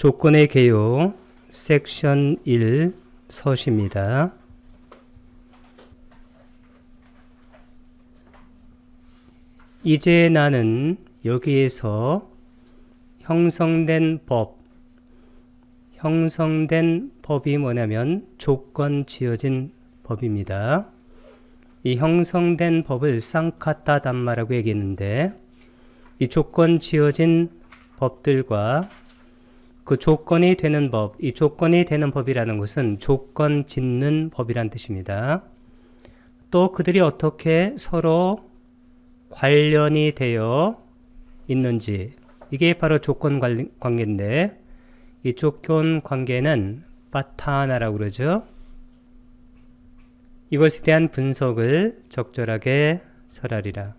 조건의 개요 섹션 1 서시입니다. 이제 나는 여기에서 형성된 법이 뭐냐면 조건 지어진 법입니다. 이 형성된 법을 쌍카타 담마라고 얘기했는데, 이 조건 지어진 법들과 그 조건이 되는 법, 이 조건이 되는 법이라는 것은 조건 짓는 법이란 뜻입니다. 또 그들이 어떻게 서로 관련이 되어 있는지, 이게 바로 조건 관계인데, 이 조건 관계는 파타나라고 그러죠. 이것에 대한 분석을 적절하게 설하리라.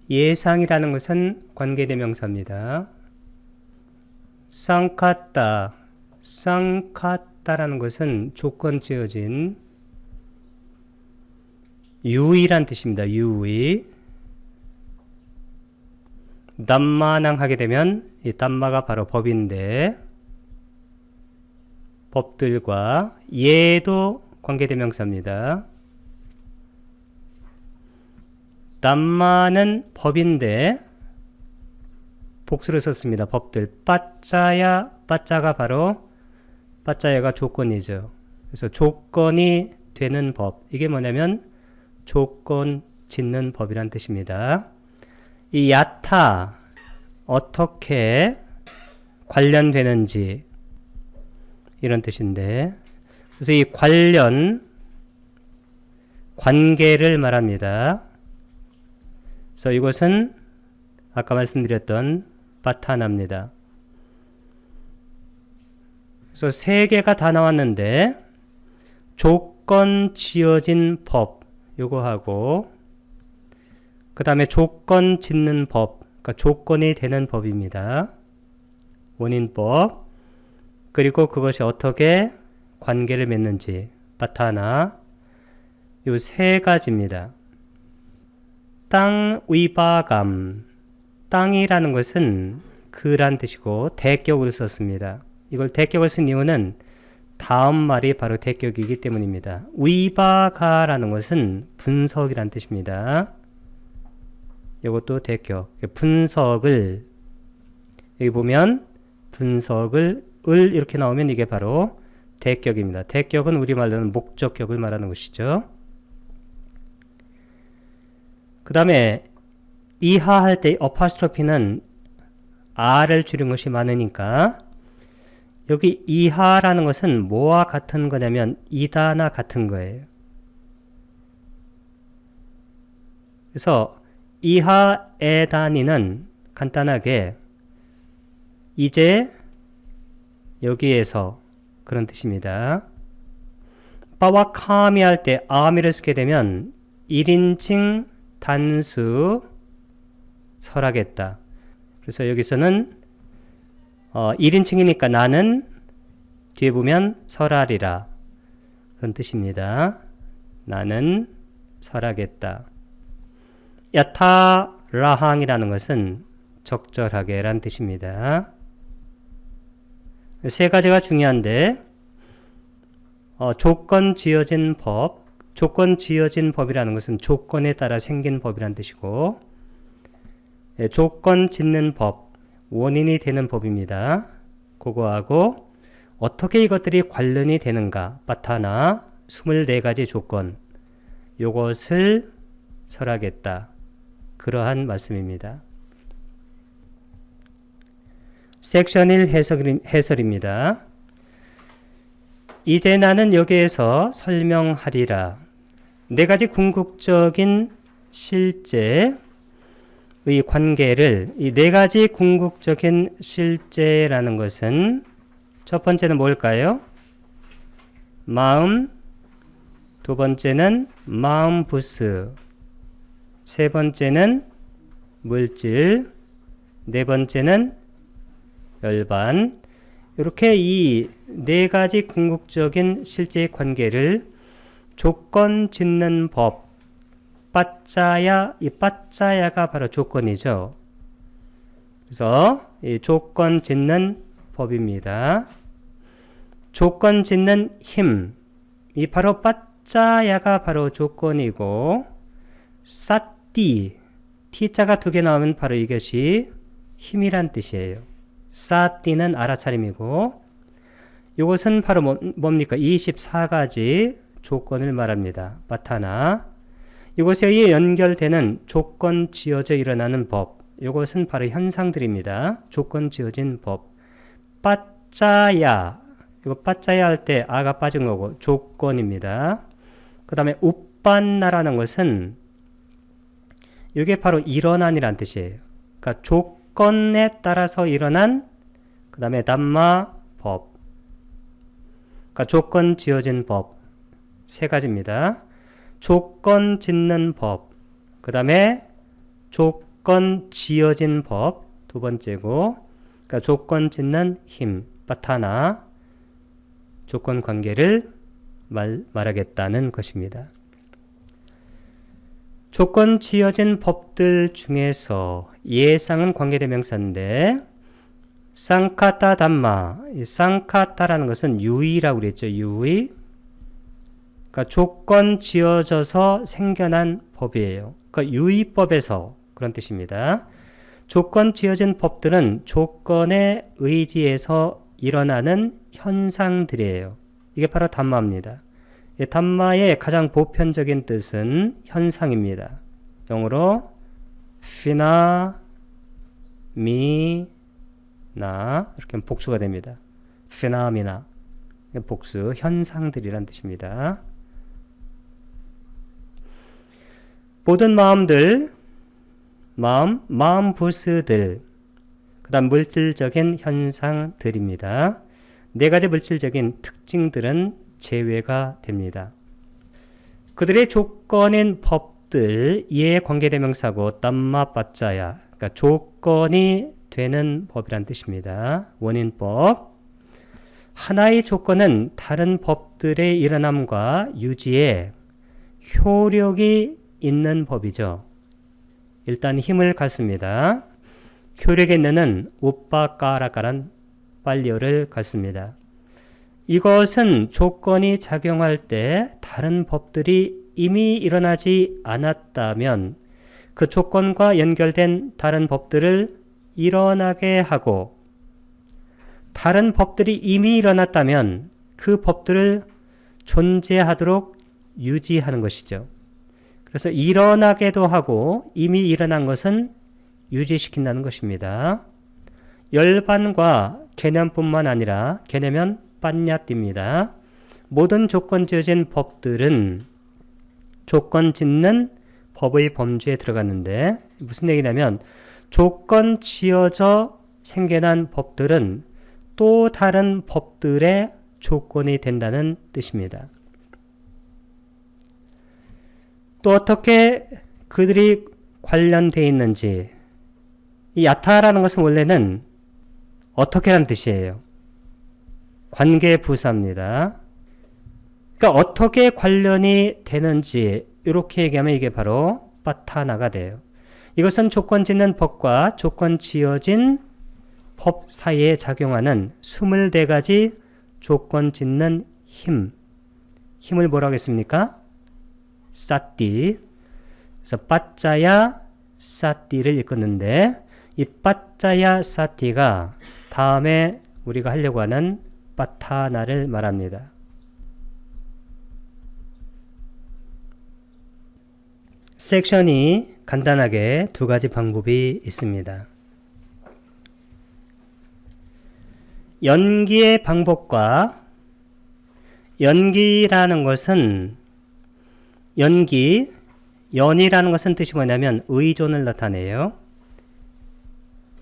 예상이라는 것은 관계대명사입니다. 쌍카타라는 것은 조건 지어진 유의란 뜻입니다. 유의. 담마낭 하게 되면 이 담마가 바로 법인데, 법들과 예도 관계대명사입니다. 담마는 법인데 복수를 썼습니다. 법들. 빠짜가 바로 빠짜야가 조건이죠. 그래서 조건이 되는 법. 이게 뭐냐면 조건 짓는 법이란 뜻입니다. 이 야타 어떻게 관련되는지 이런 뜻인데, 그래서 이 관계를 말합니다. 그래서 이것은 아까 말씀드렸던 파타나입니다. 그래서 세 개가 다 나왔는데, 조건 지어진 법 요거하고, 그 다음에 조건 짓는 법, 그러니까 조건이 되는 법입니다. 원인법. 그리고 그것이 어떻게 관계를 맺는지, 파타나. 요 세 가지입니다. 땅 위바감. 땅이라는 것은 그란 뜻이고 대격을 썼습니다. 이걸 대격을 쓴 이유는 다음 말이 바로 대격이기 때문입니다. 위바가라는 것은 분석이란 뜻입니다. 이것도 대격. 분석을, 여기 보면 분석을 이렇게 나오면 이게 바로 대격입니다. 대격은 우리말로는 목적격을 말하는 것이죠. 그 다음에 이하할 때 어파스트로피는 R을 줄인 것이 많으니까, 여기 이하라는 것은 뭐와 같은 거냐면 이다나 같은 거예요. 그래서 이하에다니는 간단하게 이제 여기에서 그런 뜻입니다. 빠와 카미 할 때 아미를 쓰게 되면 1인칭 단수 설하겠다. 그래서 여기서는 1인칭이니까 나는 뒤에 보면 설하리라 그런 뜻입니다. 나는 설하겠다. 야타라항이라는 것은 적절하게 란 뜻입니다. 세 가지가 중요한데, 조건 지어진 법, 조건 지어진 법이라는 것은 조건에 따라 생긴 법이란 뜻이고, 조건 짓는 법, 원인이 되는 법입니다. 그거하고 어떻게 이것들이 관련이 되는가, 파타나 24가지 조건, 요것을 설하겠다. 그러한 말씀입니다. 섹션 1 해설입니다. 이제 나는 여기에서 설명하리라. 4가지 궁극적인 실제의 관계를, 이 4가지 궁극적인 실제라는 것은 첫 번째는 뭘까요? 마음, 두 번째는 마음 부스, 세 번째는 물질, 네 번째는 열반. 이렇게 이 4가지 궁극적인 실제의 관계를 조건 짓는 법, 빠짜야, 이 빠짜야가 바로 조건이죠. 그래서 이 조건 짓는 법입니다. 조건 짓는 힘, 이 바로 빠짜야가 바로 조건이고, 싸띠, T자가 2개 나오면 바로 이것이 힘이란 뜻이에요. 싸띠는 알아차림이고, 이것은 바로 뭡니까? 24가지 조건을 말합니다. 바타나. 이것에 의해 연결되는 조건 지어져 일어나는 법. 이것은 바로 현상들입니다. 조건 지어진 법. 빠짜야. 이거 빠짜야 할 때 아가 빠진 거고 조건입니다. 그 다음에 우빤나라는 것은 이게 바로 일어난이란 뜻이에요. 그러니까 조건에 따라서 일어난 그 다음에 담마 법. 그러니까 조건 지어진 법. 3가지입니다. 조건 짓는 법. 그 다음에 조건 지어진 법. 2번째고. 그러니까 조건 짓는 힘. 바타나. 조건 관계를 말하겠다는 것입니다. 조건 지어진 법들 중에서 예상은 관계대명사인데 쌍카타 담마, 이 쌍카타라는 것은 유의라고 그랬죠. 유의. 그러니까 조건 지어져서 생겨난 법이에요. 그러니까 유의법에서 그런 뜻입니다. 조건 지어진 법들은 조건에 의지해서 일어나는 현상들이에요. 이게 바로 담마입니다. 담마의 가장 보편적인 뜻은 현상입니다. 영어로 phenomena 이렇게 복수가 됩니다. phenomena 복수, 현상들이란 뜻입니다. 모든 마음들, 마음 부스들, 그 다음 물질적인 현상들입니다. 4가지 물질적인 특징들은 제외가 됩니다. 그들의 조건인 법들, 이에 관계대명사고 담마 빠짜야, 그러니까 조건이 되는 법이란 뜻입니다. 원인법. 하나의 조건은 다른 법들의 일어남과 유지에 효력이 있는 법이죠. 일단 힘을 갖습니다. 효력에 있는 우빠까라까란 빨리어를 갖습니다. 이것은 조건이 작용할 때 다른 법들이 이미 일어나지 않았다면 그 조건과 연결된 다른 법들을 일어나게 하고, 다른 법들이 이미 일어났다면 그 법들을 존재하도록 유지하는 것이죠. 그래서 일어나게도 하고 이미 일어난 것은 유지시킨다는 것입니다. 열반과 개념뿐만 아니라 개념은 빤냐띠입니다. 모든 조건 지어진 법들은 조건 짓는 법의 범주에 들어갔는데, 무슨 얘기냐면 조건 지어져 생겨난 법들은 또 다른 법들의 조건이 된다는 뜻입니다. 또 어떻게 그들이 관련되어 있는지, 이 야타라는 것은 원래는 어떻게 하는 뜻이에요. 관계부사입니다. 그러니까 어떻게 관련이 되는지 이렇게 얘기하면 이게 바로 빠타나가 돼요. 이것은 조건 짓는 법과 조건 지어진 법 사이에 작용하는 24가지 조건 짓는 힘을 뭐라고 했습니까? 싸띠. 그래서 빠짜야 싸띠를 읽었는데, 이 빠짜야 싸띠가 다음에 우리가 하려고 하는 빠타나를 말합니다. 섹션이 간단하게 2가지 방법이 있습니다. 연기의 방법과, 연기라는 것은 연이라는 것은 뜻이 뭐냐면 의존을 나타내요.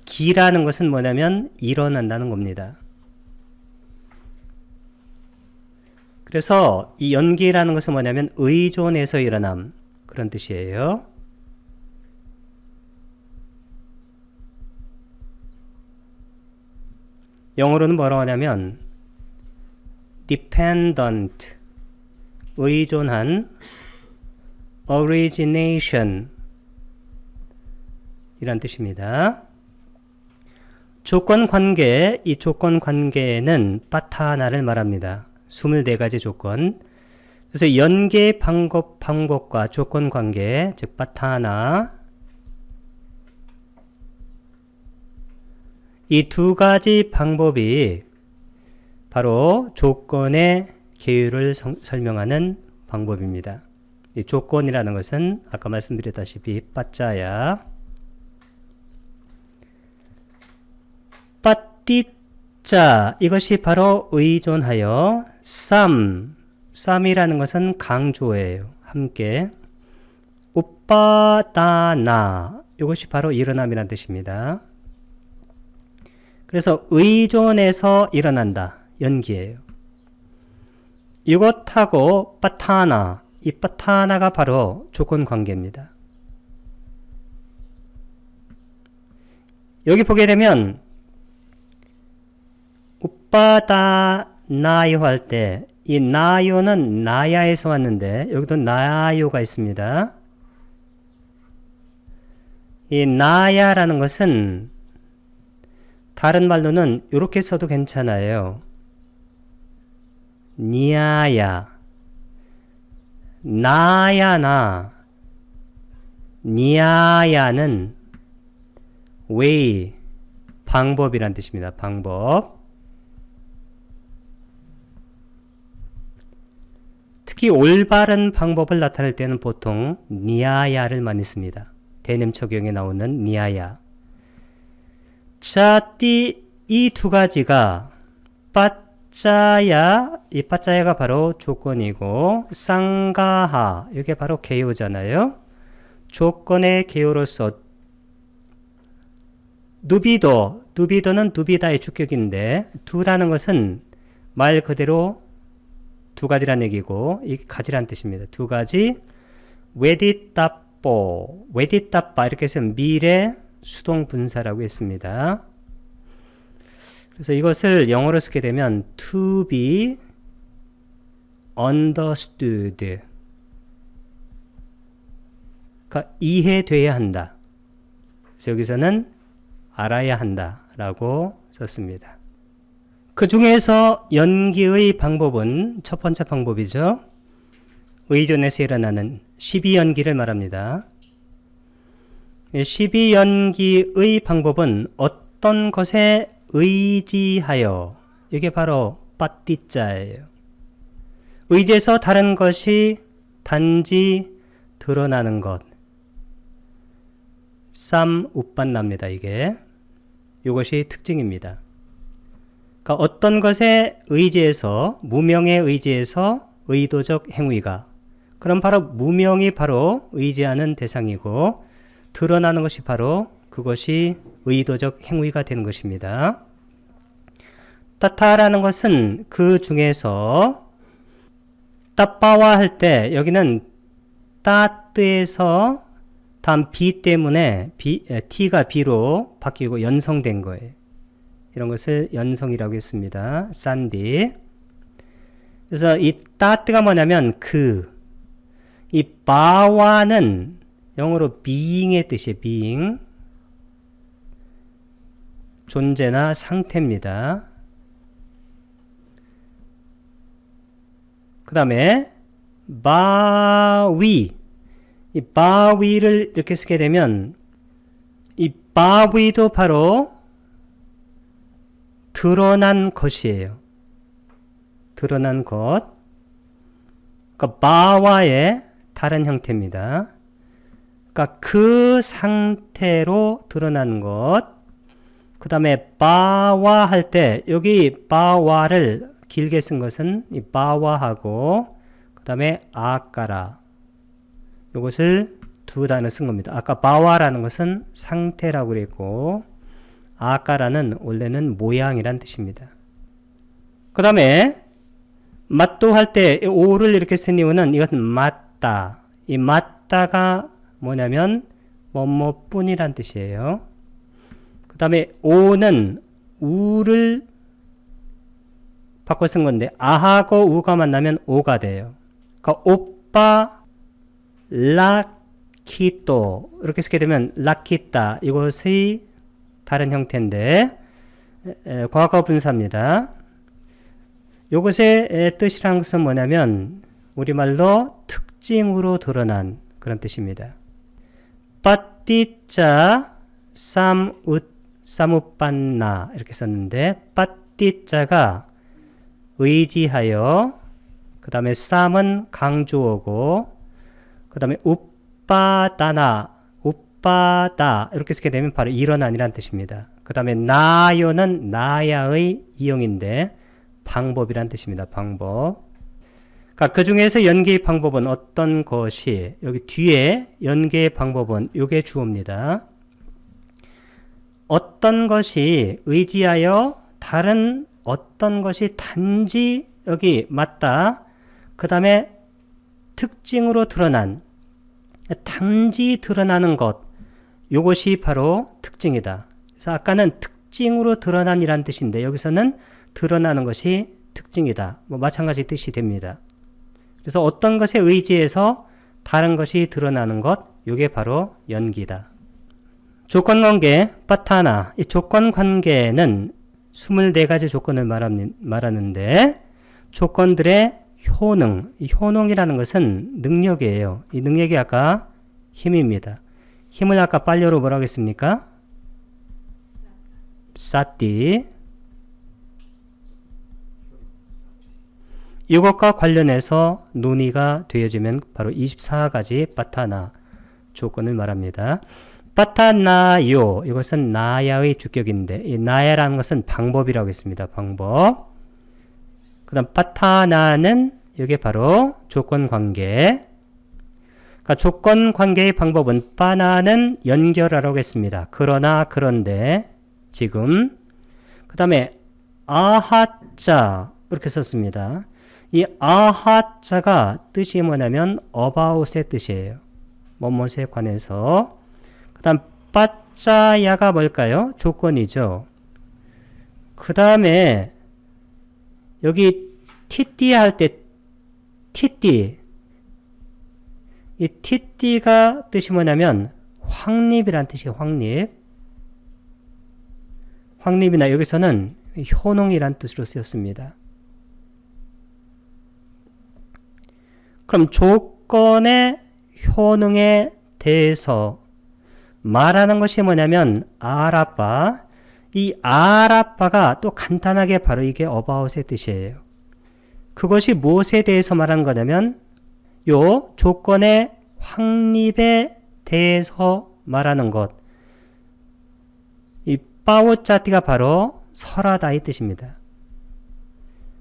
기라는 것은 뭐냐면 일어난다는 겁니다. 그래서 이 연기라는 것은 뭐냐면 의존에서 일어남, 그런 뜻이에요. 영어로는 뭐라고 하냐면 dependent, 의존한, origination 이란 뜻입니다. 조건 관계, 이 조건 관계는 빠타나를 말합니다. 24가지 조건. 그래서 연계 방법과 조건 관계, 즉 빠타나, 이 두 가지 방법이 바로 조건의 계율을 설명하는 방법입니다. 이 조건이라는 것은 아까 말씀드렸다시피 빠짜야, 빠띠짜, 이것이 바로 의존하여, 쌈이라는 것은 강조예요. 함께. 우빠다나, 이것이 바로 일어남이라는 뜻입니다. 그래서 의존해서 일어난다. 연기예요. 이것하고 빠타나, 이 빠타나가 바로 조건 관계입니다. 여기 보게 되면 우빠다나요 할 때 이 나요는 나야에서 왔는데 여기도 나요가 있습니다. 이 나야라는 것은 다른 말로는 이렇게 써도 괜찮아요. 니아야, 나야나, 니아야는 way, 방법이란 뜻입니다. 방법. 특히 올바른 방법을 나타낼 때는 보통 니아야를 많이 씁니다. 대냄적용에 나오는 니아야. 자, 이 두 가지가 빠짜야, 이 빠짜야가 바로 조건이고 쌍가하, 이게 바로 개요잖아요. 조건의 개요로서 누비도는 누비다의 주격인데 두라는 것은 말 그대로 두 가지란 얘기고 이 가지란 뜻입니다. 두 가지. 웨디따빠 이렇게 해서 미래 수동 분사라고 했습니다. 그래서 이것을 영어로 쓰게 되면 to be understood, 그러니까 이해돼야 한다. 그래서 여기서는 알아야 한다 라고 썼습니다. 그 중에서 연기의 방법은 첫 번째 방법이죠. 의존에서 일어나는 12연기를 말합니다. 12연기의 방법은 어떤 것에 의지하여, 이게 바로 빠띠자예요. 의지해서 다른 것이 단지 드러나는 것. 우빤납니다. 이것이 특징입니다. 그러니까 어떤 것에 의지해서, 무명에 의지해서 의도적 행위가, 그럼 바로 무명이 바로 의지하는 대상이고 드러나는 것이 바로 그것이 의도적 행위가 되는 것입니다. 따타라는 것은 그 중에서 따빠와 할 때 여기는 따뜨에서 다음 비 때문에 t가 b로 바뀌고 연성된 거예요. 이런 것을 연성이라고 했습니다. 산디. 그래서 이 따뜨가 뭐냐면 이 바와는 영어로 being의 뜻이에요. being. 존재나 상태입니다. 그 다음에 바위. 이 바위를 이렇게 쓰게 되면 이 바위도 바로 드러난 것이에요. 드러난 것. 그러니까 바와의 다른 형태입니다. 그러니까 그 상태로 드러난 것. 그 다음에 바와 할 때 여기 바와를 길게 쓴 것은 이 바와하고 그 다음에 아까라, 이것을 두 단어 쓴 겁니다. 아까 바와라는 것은 상태라고 그랬고 아까라는 원래는 모양이란 뜻입니다. 그 다음에 맞도 할 때 오를 이렇게 쓴 이유는 이것은 맞다. 이 맞다가 뭐냐면 뭐뭐뿐이란 뜻이에요. 그 다음에 오는 우를 바꿔 쓴 건데 아하고 우가 만나면 오가 돼요. 그러니까 오빠 라키또 이렇게 쓰게 되면 라키따, 이것의 다른 형태인데 과거 분사입니다. 요것의 뜻이란 것은 뭐냐면 우리말로 특징으로 드러난 그런 뜻입니다. 빠띠자 쌈웃빠나 이렇게 썼는데 빠띠자가 의지하여, 그 다음에 쌈은 강조어고, 그 다음에 우빠다나 우빠다 이렇게 쓰게 되면 바로 일어난이라는 뜻입니다. 그 다음에 나요는 나야의 이용인데 방법이란 뜻입니다. 방법. 그러니까 그 중에서 연계의 방법은 어떤 것이, 여기 뒤에 연계의 방법은 이게 주어입니다. 어떤 것이 의지하여 다른 어떤 것이 단지 여기 맞다. 그 다음에 특징으로 드러난, 단지 드러나는 것, 이것이 바로 특징이다. 그래서 아까는 특징으로 드러난이란 뜻인데 여기서는 드러나는 것이 특징이다. 뭐 마찬가지 뜻이 됩니다. 그래서 어떤 것에 의지해서 다른 것이 드러나는 것, 이게 바로 연기다. 조건관계, 빠타나. 이 조건관계는 24가지 조건을 말하는데 조건들의 효능, 이 효능이라는 것은 능력이에요. 이 능력이 아까 힘입니다. 힘을 아까 빨려로 뭐라고 했습니까? 사띠. 이것과 관련해서 논의가 되어지면 바로 24가지 빠타나 조건을 말합니다. 빠타나요, 이것은 나야의 주격인데 이 나야라는 것은 방법이라고 했습니다. 방법. 그 다음 빠타나는 이게 바로 조건관계. 그러니까 조건관계의 방법은 빠나는 연결하라고 했습니다. 그러나 그런데 지금 그 다음에 아하자 이렇게 썼습니다. 이 아하자가 뜻이 뭐냐면 about의 뜻이에요. 뭐뭐에 관해서. 그 다음 빠짜야가 뭘까요? 조건이죠. 그 다음에 여기 티띠 할 때 티띠, 이 티띠가 뜻이 뭐냐면 확립이란 뜻이에요. 확립. 확립이나 여기서는 효능이란 뜻으로 쓰였습니다. 그럼 조건의 효능에 대해서 말하는 것이 뭐냐면 아라빠. 이 아라빠가 또 간단하게 바로 이게 about의 뜻이에요. 그것이 무엇에 대해서 말하는 거냐면 요 조건의 확립에 대해서 말하는 것. 이 빠오짜띠가 바로 설하다 이 뜻입니다.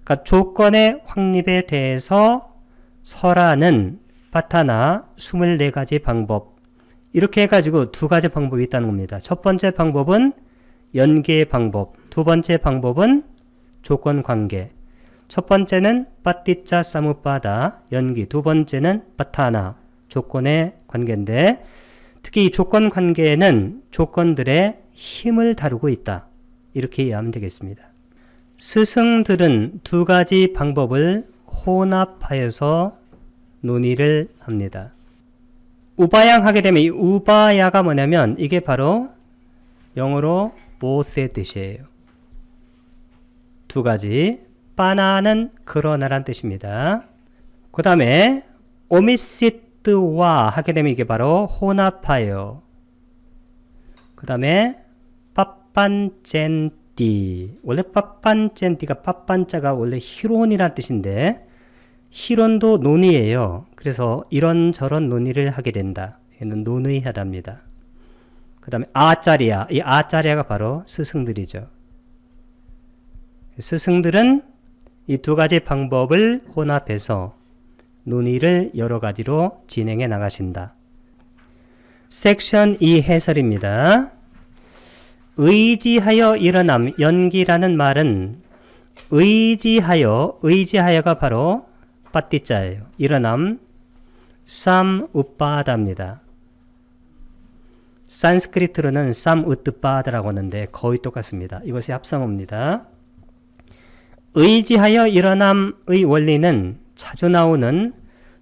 그러니까 조건의 확립에 대해서 설하는 빠타나 24가지 방법. 이렇게 해가지고 2가지 방법이 있다는 겁니다. 첫 번째 방법은 연계의 방법, 두 번째 방법은 조건관계. 첫 번째는 빠띠짜 사무빠다, 연기. 두 번째는 빠타나, 조건의 관계인데 특히 이 조건관계에는 조건들의 힘을 다루고 있다. 이렇게 이해하면 되겠습니다. 스승들은 2가지 방법을 혼합하여서 논의를 합니다. 우바양 하게 되면 이 우바야가 뭐냐면 이게 바로 영어로 both의 뜻이에요. 2가지. 빠나는 그러나란 뜻입니다. 그 다음에 오미시트와 하게 되면 이게 바로 혼합하여. 그 다음에 빠빤젠띠. 원래 빠빤젠띠가 빠빤자가 원래 희론이란 뜻인데 희론도 논의예요. 그래서 이런저런 논의를 하게 된다. 얘는 논의하답니다. 그 다음에 아짜리아. 이 아짜리아가 바로 스승들이죠. 스승들은 이 2가지 방법을 혼합해서 논의를 여러 가지로 진행해 나가신다. 섹션 2 해설입니다. 의지하여 일어남, 연기라는 말은 의지하여가 바로 빠띠자예요. 일어남, 쌈우빠다입니다. 산스크리트로는 쌈우뜨빠다라고 하는데 거의 똑같습니다. 이것이 합성어입니다. 의지하여 일어남의 원리는 자주 나오는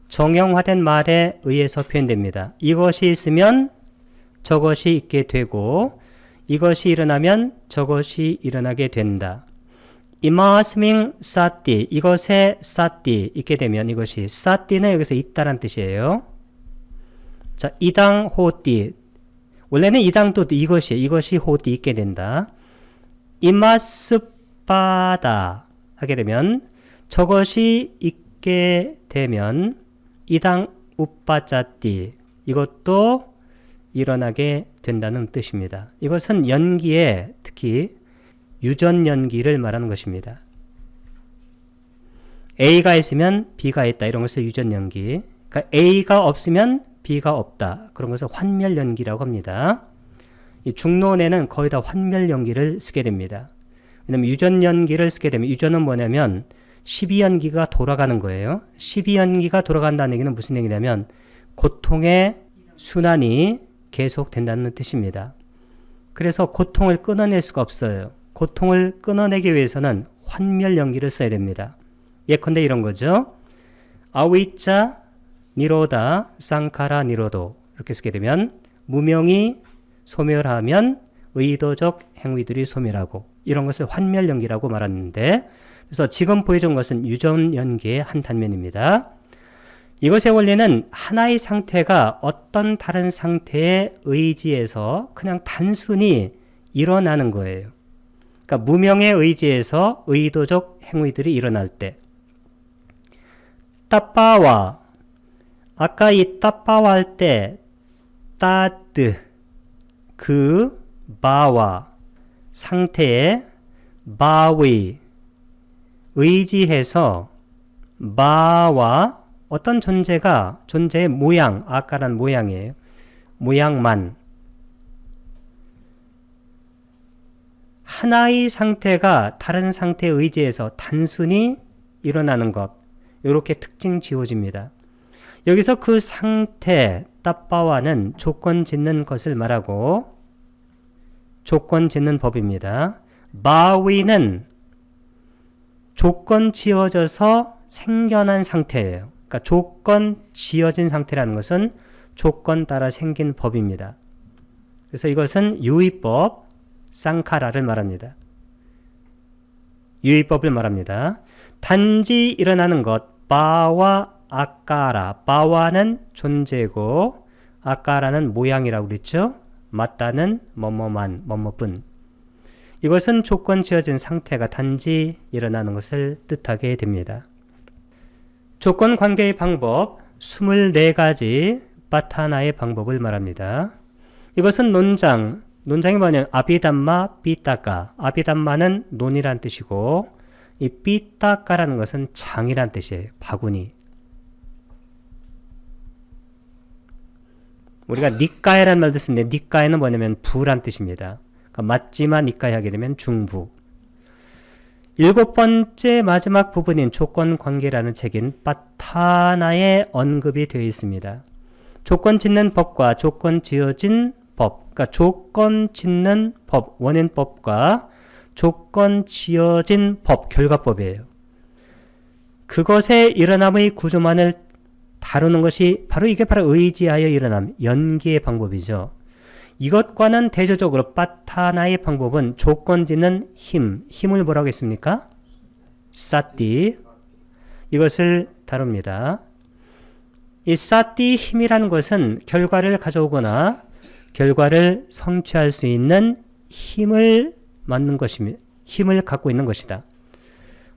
정형화된 말에 의해서 표현됩니다. 이것이 있으면 저것이 있게 되고 이것이 일어나면 저것이 일어나게 된다. 이마스밍 사띠, 이것에 사띠 있게 되면 이것이 사띠는 여기서 있다란 뜻이에요. 자, 이당 호띠, 원래는 이당도 이것이 호띠 있게 된다. 이마스빠다 하게 되면 저것이 있게 되면 이당 우빠짜띠, 이것도 일어나게 된다는 뜻입니다. 이것은 연기에 특히 유전연기를 말하는 것입니다. A가 있으면 B가 있다, 이런 것을 유전연기. 그러니까 A가 없으면 B가 없다, 그런 것을 환멸연기라고 합니다. 이 중론에는 거의 다 환멸연기를 쓰게 됩니다. 왜냐하면 유전연기를 쓰게 되면, 유전은 뭐냐면 12연기가 돌아가는 거예요. 12연기가 돌아간다는 얘기는 무슨 얘기냐면 고통의 순환이 계속된다는 뜻입니다. 그래서 고통을 끊어낼 수가 없어요. 고통을 끊어내기 위해서는 환멸연기를 써야 됩니다. 예컨대 이런 거죠. 아위짜 니로다 쌍카라 니로도, 이렇게 쓰게 되면 무명이 소멸하면 의도적 행위들이 소멸하고, 이런 것을 환멸연기라고 말하는데, 그래서 지금 보여준 것은 유전연기의 한 단면입니다. 이것의 원리는 하나의 상태가 어떤 다른 상태에 의지해서 그냥 단순히 일어나는 거예요. 그러니까 무명에 의지해서 의도적 행위들이 일어날 때, 따빠와, 아까 이 따빠와 할 때 따드, 그 바와 상태에 바위 의지해서 바와 어떤 존재의 모양, 아까란 모양이에요. 모양만. 하나의 상태가 다른 상태에 의지해서 단순히 일어나는 것, 이렇게 특징 지어집니다. 여기서 그 상태, 따빠와는 조건 짓는 것을 말하고 조건 짓는 법입니다. 바위는 조건 지어져서 생겨난 상태예요. 그러니까 조건 지어진 상태라는 것은 조건 따라 생긴 법입니다. 그래서 이것은 유의법, 쌍카라를 말합니다. 유의법을 말합니다. 단지 일어나는 것, 바와 아까라, 바와는 존재고 아까라는 모양이라고 그랬죠. 맞다는 뭐뭐만, 뭐뭐뿐. 이것은 조건 지어진 상태가 단지 일어나는 것을 뜻하게 됩니다. 조건 관계의 방법, 24가지 파타나의 방법을 말합니다. 이것은 논장이 뭐냐면 아비담마 삐따까, 아비담마는 논이란 뜻이고 이 삐따까라는 것은 장이란 뜻이에요. 바구니. 우리가 니까에라는 말 듣습니다. 니까에는 뭐냐면 부란 뜻입니다. 그러니까 맞지만 니까에 하게 되면 중부. 7번째 마지막 부분인 조건관계라는 책인 파타나에 언급이 되어 있습니다. 조건 짓는 법과 조건 지어진 법, 그러니까 조건 짓는 법, 원인법과 조건 지어진 법, 결과법이에요. 그것의 일어남의 구조만을 다루는 것이 바로 의지하여 일어남, 연기의 방법이죠. 이것과는 대조적으로 파타나의 방법은 조건 짓는 힘을 뭐라고 했습니까? 사띠, 이것을 다룹니다. 이 사띠 힘이라는 것은 결과를 가져오거나 결과를 성취할 수 있는 힘을 갖고 있는 것이다.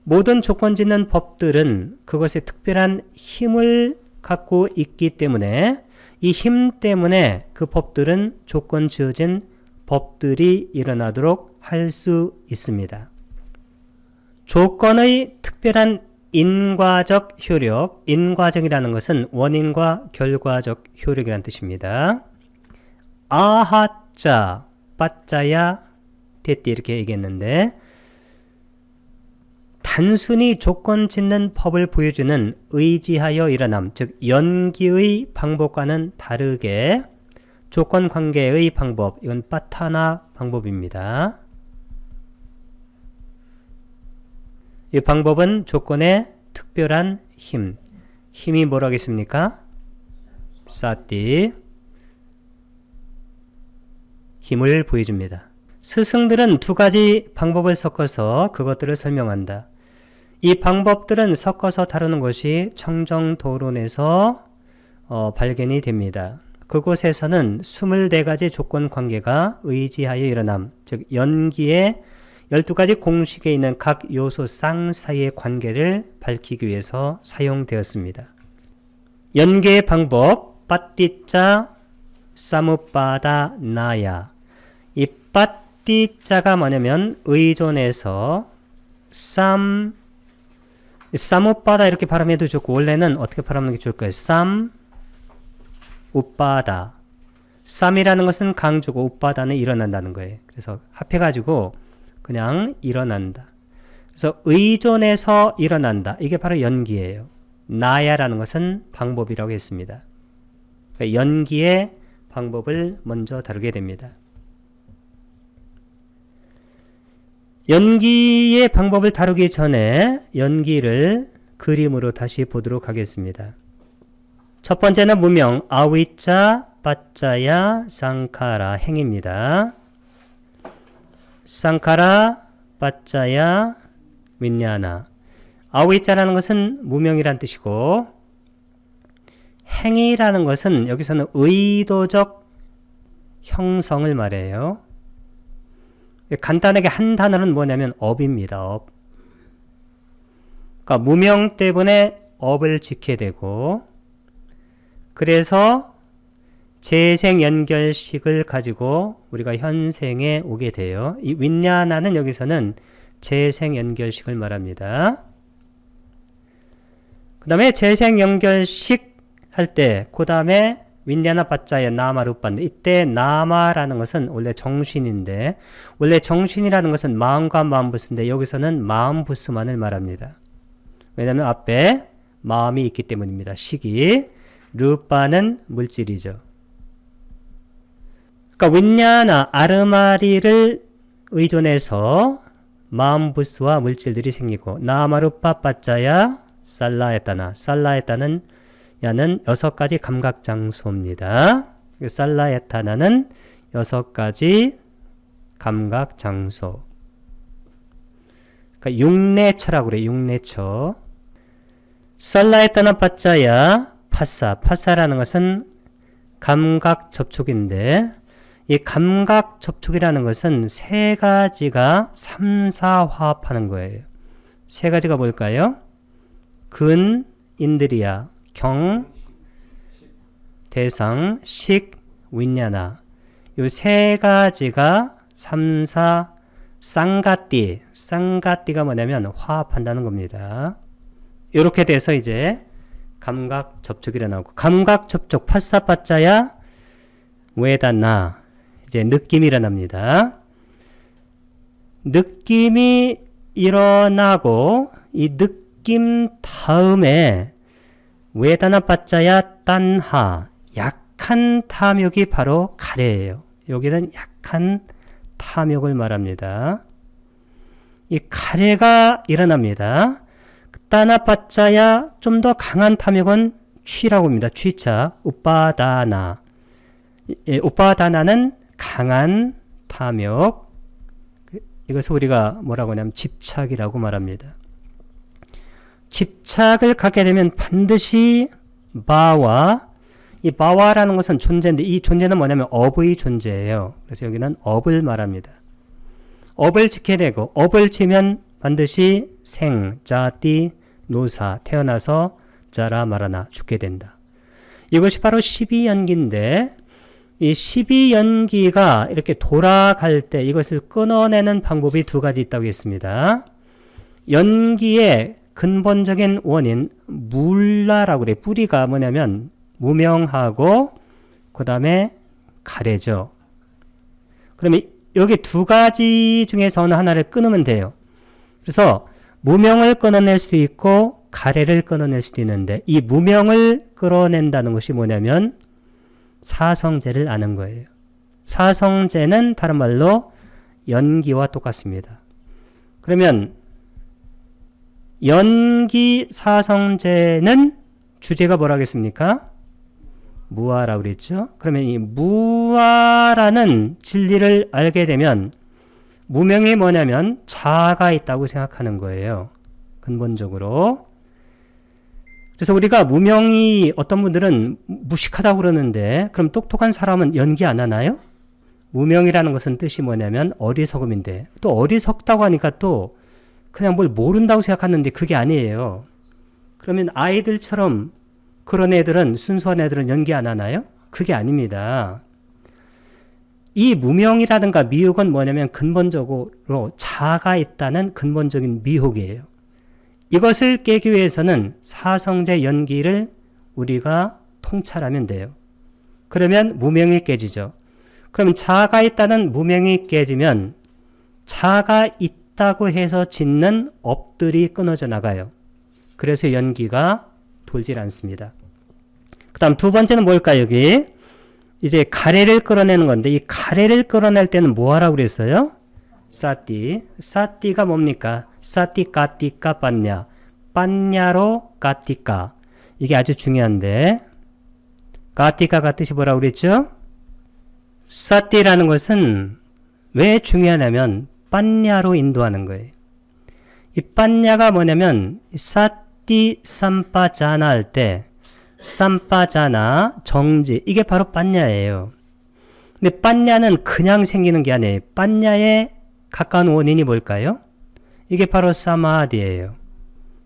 모든 조건 짓는 법들은 그것의 특별한 힘을 갖고 있기 때문에 이 힘 때문에 그 법들은 조건 지어진 법들이 일어나도록 할 수 있습니다. 조건의 특별한 인과적 효력, 인과적이라는 것은 원인과 결과적 효력이라는 뜻입니다. 아하자, 빠자야, 됐디 이렇게 얘기했는데 단순히 조건 짓는 법을 보여주는 의지하여 일어남, 즉 연기의 방법과는 다르게 조건 관계의 방법, 이건 파타나 방법입니다. 이 방법은 조건의 특별한 힘이 뭐라고 하겠습니까? 사띠, 힘을 보여줍니다. 스승들은 두 가지 방법을 섞어서 그것들을 설명한다. 이 방법들은 섞어서 다루는 것이 청정도론에서 발견이 됩니다. 그곳에서는 24가지 조건 관계가 의지하여 일어남, 즉 연기의 12가지 공식에 있는 각 요소 쌍 사이의 관계를 밝히기 위해서 사용되었습니다. 연계의 방법, 빠띠자 사무빠다 나야. 이 빠띠자가 뭐냐면 의존해서 사무빠다 이렇게 발음해도 좋고, 원래는 어떻게 발음하는 게 좋을까요? 우빠다. 쌈이라는 것은 강조고 우빠다는 일어난다는 거예요. 그래서 합해가지고 그냥 일어난다. 그래서 의존해서 일어난다. 이게 바로 연기예요. 나야라는 것은 방법이라고 했습니다. 그러니까 연기의 방법을 먼저 다루게 됩니다. 연기의 방법을 다루기 전에 연기를 그림으로 다시 보도록 하겠습니다. 첫 번째는 무명, 아위짜, 빠짜야, 상카라, 행입니다. 상카라, 빠짜야, 윈냐나. 아위짜라는 것은 무명이란 뜻이고, 행이라는 것은 여기서는 의도적 형성을 말해요. 간단하게 한 단어는 뭐냐면 업입니다. 업. 그러니까 무명 때문에 업을 지켜야 되고, 그래서 재생 연결식을 가지고 우리가 현생에 오게 돼요. 이 윈냐나는 여기서는 재생 연결식을 말합니다. 그 다음에 재생 연결식 할 때, 그 다음에 윈냐나 빠짜야 나마 루빠인데, 이때 나마라는 것은 원래 정신인데, 원래 정신이라는 것은 마음과 마음부스인데 여기서는 마음부스만을 말합니다. 왜냐하면 앞에 마음이 있기 때문입니다. 식이. 루빠는 물질이죠. 그러니까 윈냐나 아르마리를 의존해서 마음부스와 물질들이 생기고, 나마루빠 빠짜야 살라에따나. 살라에따는 야는 6가지 감각장소입니다. 살라에타나는 6가지 감각장소. 그러니까 육내처라고 그래요. 육내처. 살라에타나 빠짜야 파사라는 것은 감각 접촉인데, 이 감각 접촉이라는 것은 3가지가 3, 4 화합하는 거예요. 3가지가 뭘까요? 근, 인드리아, 경, 대상, 식, 윈냐나. 이 3가지가 3, 4, 쌍가띠가 뭐냐면 화합한다는 겁니다. 이렇게 돼서 이제 감각 접촉이 일어나고, 감각 접촉 파사빠짜야 웨다나, 이제 느낌이 일어납니다. 느낌이 일어나고, 이 느낌 다음에 웨다나 빠짜야 딴하, 약한 탐욕이 바로 가래예요. 여기는 약한 탐욕을 말합니다. 이 가래가 일어납니다. 따나 빠짜야 좀 더 강한 탐욕은 취라고 합니다. 취자, 우빠다나. 우빠다나는 강한 탐욕. 이것을 우리가 뭐라고 하냐면 집착이라고 말합니다. 집착을 갖게 되면 반드시 이 바와라는 것은 존재인데, 이 존재는 뭐냐면 업의 존재예요. 그래서 여기는 업을 말합니다. 업을 지켜야 되고, 업을 지면 반드시 생, 자띠, 노사, 태어나서 자라 말하나 죽게 된다. 이것이 바로 12연기인데, 이 12연기가 이렇게 돌아갈 때 이것을 끊어내는 방법이 2가지 있다고 했습니다. 연기의 근본적인 원인, 물라라고 그래요. 뿌리가 뭐냐면 무명하고 그 다음에 가래죠. 그러면 여기 2가지 중에서 어느 하나를 끊으면 돼요. 그래서 무명을 끊어낼 수도 있고 가래를 끊어낼 수도 있는데, 이 무명을 끌어낸다는 것이 뭐냐면 사성제를 아는 거예요. 사성제는 다른 말로 연기와 똑같습니다. 그러면 연기 사성제는 주제가 뭐라겠습니까? 무아라고 그랬죠. 그러면 이 무아라는 진리를 알게 되면 무명이 뭐냐면 자아가 있다고 생각하는 거예요. 근본적으로. 그래서 우리가 무명이 어떤 분들은 무식하다고 그러는데 그럼 똑똑한 사람은 연기 안 하나요? 무명이라는 것은 뜻이 뭐냐면 어리석음인데 또 어리석다고 하니까 또 그냥 뭘 모른다고 생각하는데 그게 아니에요. 그러면 아이들처럼 그런 애들은 순수한 애들은 연기 안 하나요? 그게 아닙니다. 이 무명이라든가 미혹은 뭐냐면 근본적으로 자아가 있다는 근본적인 미혹이에요. 이것을 깨기 위해서는 사성제 연기를 우리가 통찰하면 돼요. 그러면 무명이 깨지죠. 그럼 자아가 있다는 무명이 깨지면 자아가 있다고 해서 짓는 업들이 끊어져 나가요. 그래서 연기가 돌질 않습니다. 그 다음 두 번째는 뭘까요? 여기 이제 가래를 끌어내는 건데 이 가래를 끌어낼 때는 뭐 하라고 그랬어요? 사띠. 사띠가 뭡니까? 사띠 까띠까 빤냐. 빤냐로 까띠까. 이게 아주 중요한데 까띠까가 뜻이 뭐라고 그랬죠? 사띠라는 것은 왜 중요하냐면 빤냐로 인도하는 거예요. 이 빤냐가 뭐냐면 사띠 삼빠자나 할 때 삼빠자나 정지 이게 바로 빤냐예요. 근데 빤냐는 그냥 생기는 게 아니에요. 빤냐의 가까운 원인이 뭘까요? 이게 바로 사마디예요.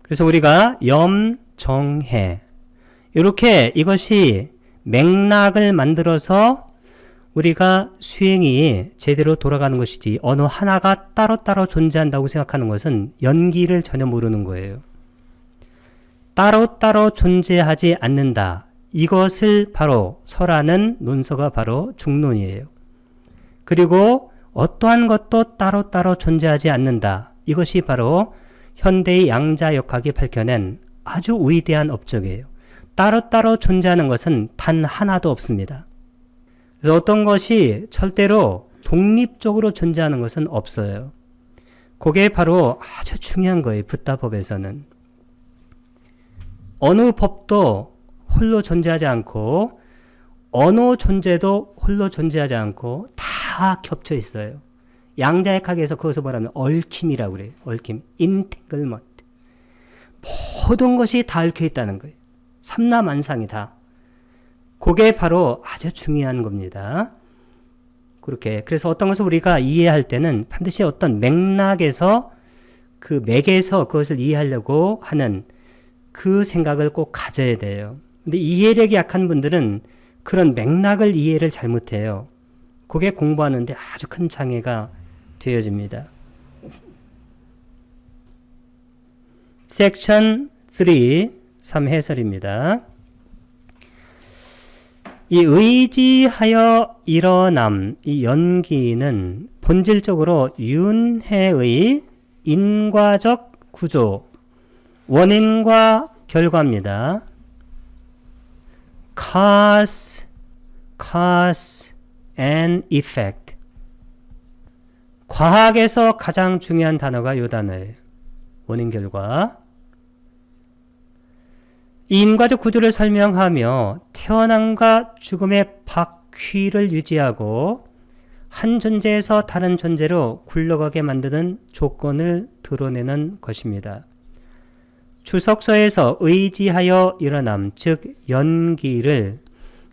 그래서 우리가 염정해 이렇게 이것이 맥락을 만들어서 우리가 수행이 제대로 돌아가는 것이지 어느 하나가 따로따로 존재한다고 생각하는 것은 연기를 전혀 모르는 거예요. 따로따로 존재하지 않는다. 이것을 바로 설하는 논서가 바로 중론이에요. 그리고 어떠한 것도 따로따로 존재하지 않는다. 이것이 바로 현대의 양자역학이 밝혀낸 아주 위대한 업적이에요. 따로따로 존재하는 것은 단 하나도 없습니다. 그래서 어떤 것이 절대로 독립적으로 존재하는 것은 없어요. 그게 바로 아주 중요한 거예요. 붓다법에서는. 어느 법도 홀로 존재하지 않고 어느 존재도 홀로 존재하지 않고 다 겹쳐 있어요. 양자역학에서 그것을 뭐라면 얽힘이라고 그래요. 얽힘, 인테글먼트. 모든 것이 다 얽혀 있다는 거예요. 삼라만상이 다. 그게 바로 아주 중요한 겁니다. 그렇게. 그래서 어떤 것을 우리가 이해할 때는 반드시 어떤 맥락에서 그 맥에서 그것을 이해하려고 하는 그 생각을 꼭 가져야 돼요. 근데 이해력이 약한 분들은 그런 맥락을 이해를 잘못해요. 그게 공부하는데 아주 큰 장애가 되어집니다. 섹션 3 해설입니다. 이 의지하여 일어남, 이 연기는 본질적으로 윤회의 인과적 구조, 원인과 결과입니다. cause and effect. 과학에서 가장 중요한 단어가 이 단어예요. 원인 결과. 이 인과적 구조를 설명하며 태어남과 죽음의 바퀴를 유지하고 한 존재에서 다른 존재로 굴러가게 만드는 조건을 드러내는 것입니다. 주석서에서 의지하여 일어남, 즉 연기를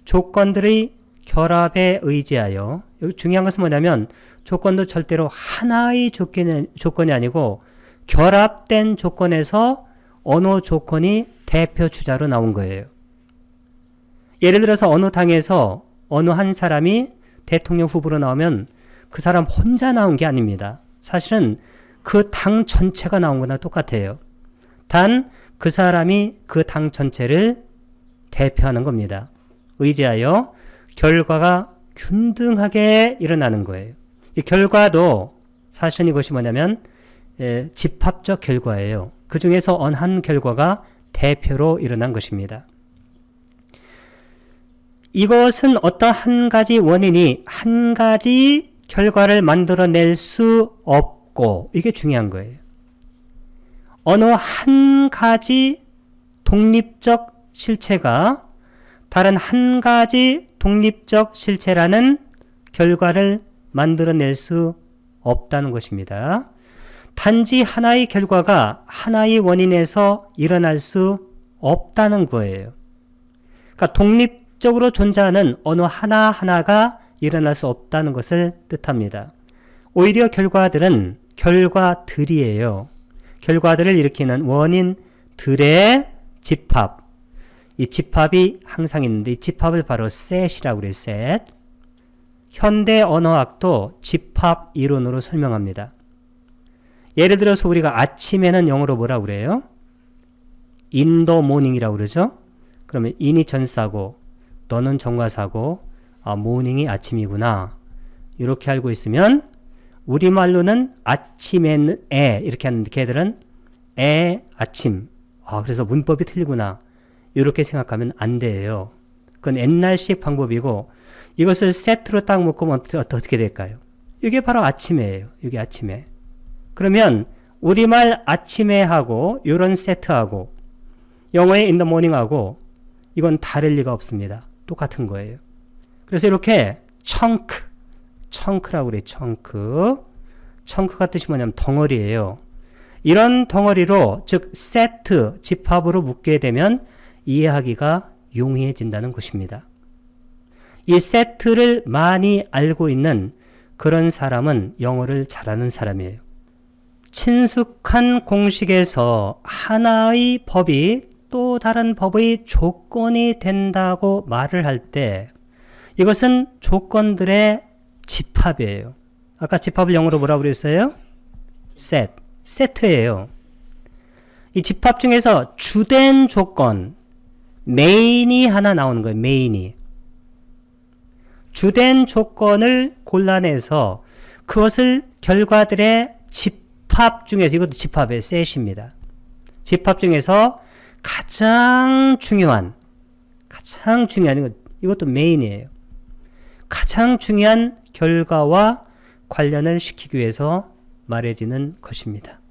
조건들의 결합에 의지하여, 여기 중요한 것은 뭐냐면 조건도 절대로 하나의 조건이 아니고 결합된 조건에서 어느 조건이 대표 주자로 나온 거예요. 예를 들어서 어느 당에서 어느 한 사람이 대통령 후보로 나오면 그 사람 혼자 나온 게 아닙니다. 사실은 그 당 전체가 나온 거나 똑같아요. 단 그 사람이 그 당 전체를 대표하는 겁니다. 의지하여 결과가 균등하게 일어나는 거예요. 이 결과도 사실은 이것이 뭐냐면 집합적 결과예요. 그 중에서 어느 한 결과가 대표로 일어난 것입니다. 이것은 어떤 한 가지 원인이 한 가지 결과를 만들어낼 수 없고, 이게 중요한 거예요. 어느 한 가지 독립적 실체가 다른 한 가지 독립적 실체라는 결과를 만들어낼 수 없다는 것입니다. 단지 하나의 결과가 하나의 원인에서 일어날 수 없다는 거예요. 그러니까 독립적으로 존재하는 어느 하나하나가 일어날 수 없다는 것을 뜻합니다. 오히려 결과들이에요. 결과들을 일으키는 원인들의 집합. 이 집합이 항상 있는데 이 집합을 바로 셋이라고 그래요. 셋. 현대 언어학도 집합 이론으로 설명합니다. 예를 들어서 우리가 아침에는 영어로 뭐라고 그래요? in the morning이라고 그러죠? 그러면 in이 전사고 너는 정과사고 morning이 아침이구나. 이렇게 알고 있으면 우리말로는 아침에는 이렇게 하는데 걔들은 아침. 그래서 문법이 틀리구나. 이렇게 생각하면 안 돼요. 그건 옛날식 방법이고 이것을 세트로 딱 묶으면 어떻게 될까요? 이게 바로 아침이에요. 이게 아침에. 그러면 우리말 아침에 하고 이런 세트하고 영어의 in the morning하고 이건 다를 리가 없습니다. 똑같은 거예요. 그래서 이렇게 청크라고 그래요. 청크가 뜻이 뭐냐면 덩어리예요. 이런 덩어리로 즉 세트, 집합으로 묶게 되면 이해하기가 용이해진다는 것입니다. 이 세트를 많이 알고 있는 그런 사람은 영어를 잘하는 사람이에요. 친숙한 공식에서 하나의 법이 또 다른 법의 조건이 된다고 말을 할 때 이것은 조건들의 집합이에요. 아까 집합을 영어로 뭐라고 그랬어요? 세트예요. 이 집합 중에서 주된 조건, 메인이 하나 나오는 거예요. 메인이. 주된 조건을 골라내서 그것을 결과들의 집합 중에서 이것도 집합의 셋입니다. 집합 중에서 가장 중요한 이것도 메인이에요. 가장 중요한 결과와 관련을 시키기 위해서 말해지는 것입니다.